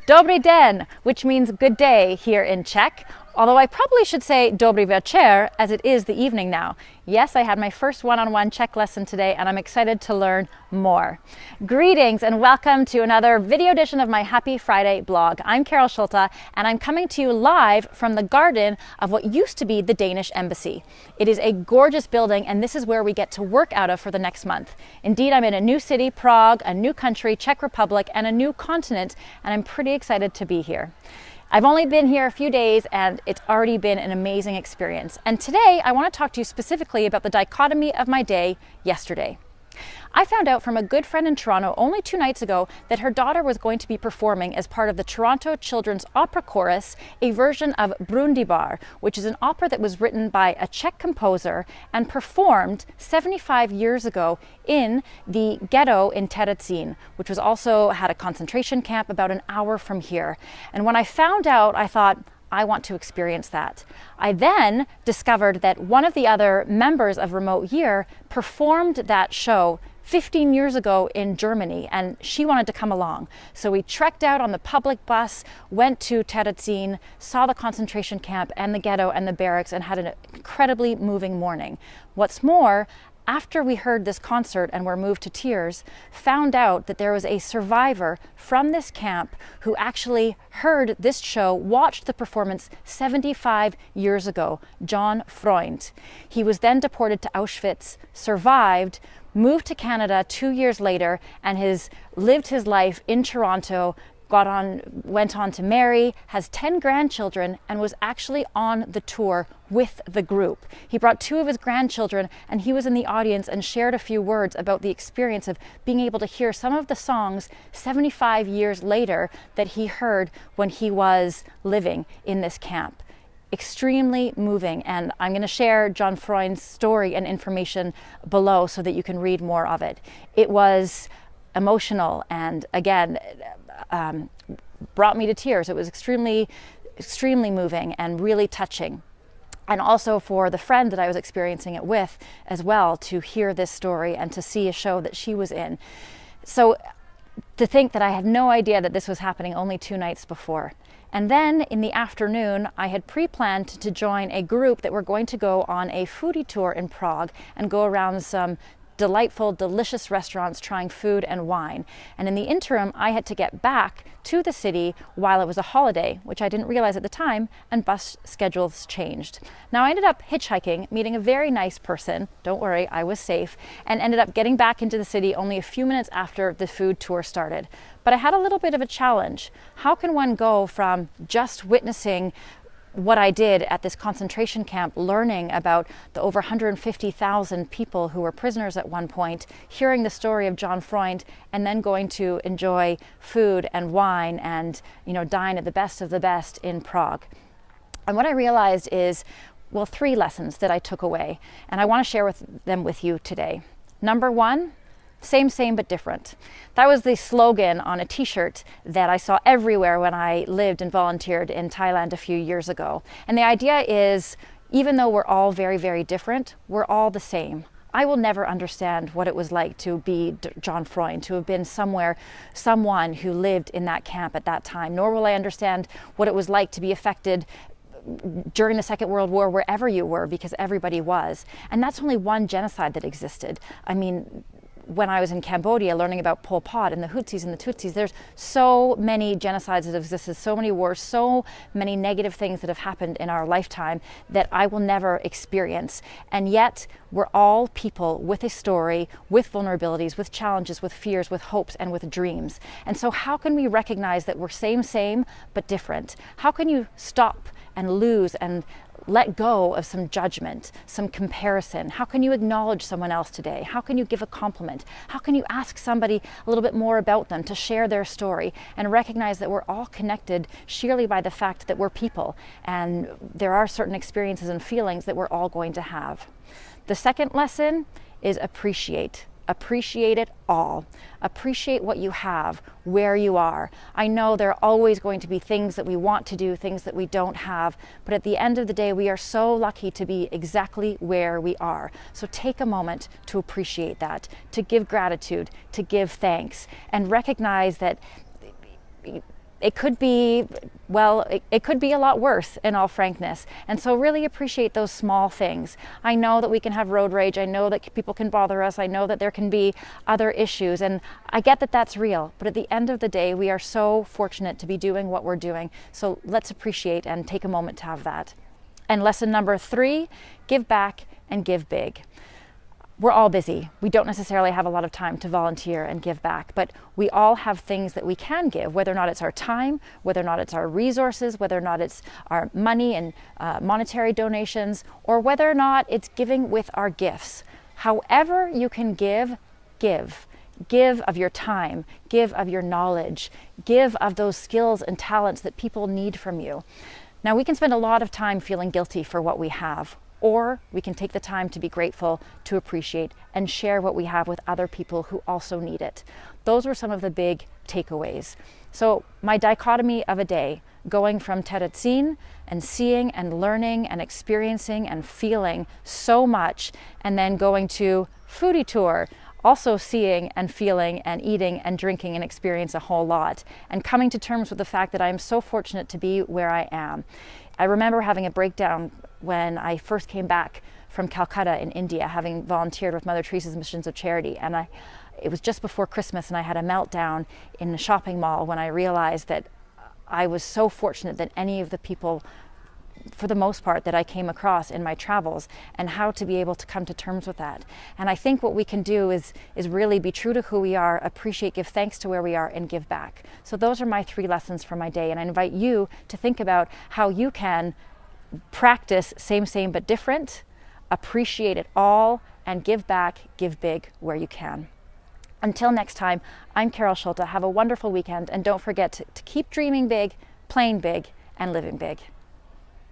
Dobry den, which means good day here in Czech, although I probably should say Dobry večer, as it is the evening now. Yes, I had my first one-on-one Czech lesson today, and I'm excited to learn more. Greetings and welcome to another video edition of my Happy Friday blog. I'm Carol Schulte, and I'm coming to you live from the garden of what used to be the Danish embassy. It is a gorgeous building, and this is where we get to work out of for the next month. Indeed, I'm in a new city, Prague, a new country, Czech Republic, and a new continent, and I'm pretty excited to be here. I've only been here a few days and it's already been an amazing experience. And today I want to talk to you specifically about the dichotomy of my day yesterday. I found out from a good friend in Toronto only 2 nights ago that her daughter was going to be performing as part of the Toronto Children's Opera Chorus a version of Brundibar, which is an opera that was written by a Czech composer and performed 75 years ago in the ghetto in Terezín, which was also had a concentration camp about an hour from here. And when I found out, I thought, I want to experience that. I then discovered that one of the other members of Remote Year performed that show 15 years ago in Germany, and she wanted to come along. So we trekked out on the public bus, went to Terezín, saw the concentration camp and the ghetto and the barracks, and had an incredibly moving morning. What's more, after we heard this concert and were moved to tears, found out that there was a survivor from this camp who actually heard this show, watched the performance 75 years ago, John Freund. He was then deported to Auschwitz, survived, moved to Canada 2 years later, and lived his life in Toronto, went on to marry, has 10 grandchildren, and was actually on the tour with the group. He brought 2 of his grandchildren, and he was in the audience and shared a few words about the experience of being able to hear some of the songs 75 years later that he heard when he was living in this camp. Extremely moving, and I'm going to share John Freund's story and information below so that you can read more of it. It was emotional and again brought me to tears. It was extremely moving and really touching. And also for the friend that I was experiencing it with as well, to hear this story and to see a show that she was in. So to think that I had no idea that this was happening only 2 nights before. And then in the afternoon, I had pre-planned to join a group that were going to go on a foodie tour in Prague and go around some delightful, delicious restaurants trying food and wine. And in the interim, I had to get back to the city while it was a holiday, which I didn't realize at the time, and bus schedules changed. Now I ended up hitchhiking, meeting a very nice person, don't worry, I was safe, and ended up getting back into the city only a few minutes after the food tour started. But I had a little bit of a challenge. How can one go from just witnessing what I did at this concentration camp, learning about the over 150,000 people who were prisoners at one point, hearing the story of John Freund, and then going to enjoy food and wine and, dine at the best of the best in Prague? And what I realized is, 3 lessons that I took away, and I want to share them with you today. Number 1, same but different. That was the slogan on a t-shirt that I saw everywhere when I lived and volunteered in Thailand a few years ago. And the idea is, even though we're all very, very different, we're all the same. I will never understand what it was like to be John Freund, to have been someone who lived in that camp at that time, nor will I understand what it was like to be affected during the Second World War wherever you were, because everybody was. And that's only one genocide that existed. I mean, when I was in Cambodia learning about Pol Pot and the Hutsis and the Tutsis, there's so many genocides that have existed, so many wars, so many negative things that have happened in our lifetime that I will never experience. And yet we're all people with a story, with vulnerabilities, with challenges, with fears, with hopes, and with dreams. And so how can we recognize that we're same, but different? How can you stop and lose and let go of some judgment, some comparison? How can you acknowledge someone else today? How can you give a compliment? How can you ask somebody a little bit more about them, to share their story, and recognize that we're all connected sheerly by the fact that we're people, and there are certain experiences and feelings that we're all going to have. The second lesson is appreciate. Appreciate it all. Appreciate what you have, where you are. I know there are always going to be things that we want to do, things that we don't have, but at the end of the day, we are so lucky to be exactly where we are. So take a moment to appreciate that, to give gratitude, to give thanks, and recognize that it could be, well, it could be a lot worse, in all frankness. And so really appreciate those small things. I know that we can have road rage. I know that people can bother us. I know that there can be other issues, and I get that that's real. But at the end of the day, we are so fortunate to be doing what we're doing. So let's appreciate and take a moment to have that. And lesson number 3, give back and give big. We're all busy. We don't necessarily have a lot of time to volunteer and give back, but we all have things that we can give, whether or not it's our time, whether or not it's our resources, whether or not it's our money and monetary donations, or whether or not it's giving with our gifts. However you can give, give. Give of your time, give of your knowledge, give of those skills and talents that people need from you. Now, we can spend a lot of time feeling guilty for what we have, or we can take the time to be grateful, to appreciate, and share what we have with other people who also need it. Those were some of the big takeaways. So my dichotomy of a day, going from Terezin and seeing and learning and experiencing and feeling so much, and then going to foodie tour, also seeing and feeling and eating and drinking and experience a whole lot, and coming to terms with the fact that I'm so fortunate to be where I am. I remember having a breakdown when I first came back from Calcutta in India, having volunteered with Mother Teresa's Missions of Charity. And it was just before Christmas, and I had a meltdown in the shopping mall when I realized that I was so fortunate that any of the people, for the most part, that I came across in my travels, and how to be able to come to terms with that. And I think what we can do is really be true to who we are, appreciate, give thanks to where we are, and give back. So those are my 3 lessons for my day, and I invite you to think about how you can practice same but different, appreciate it all, and give back, give big where you can. Until next time, I'm Carol Schulte. Have a wonderful weekend, and don't forget to keep dreaming big, playing big, and living big.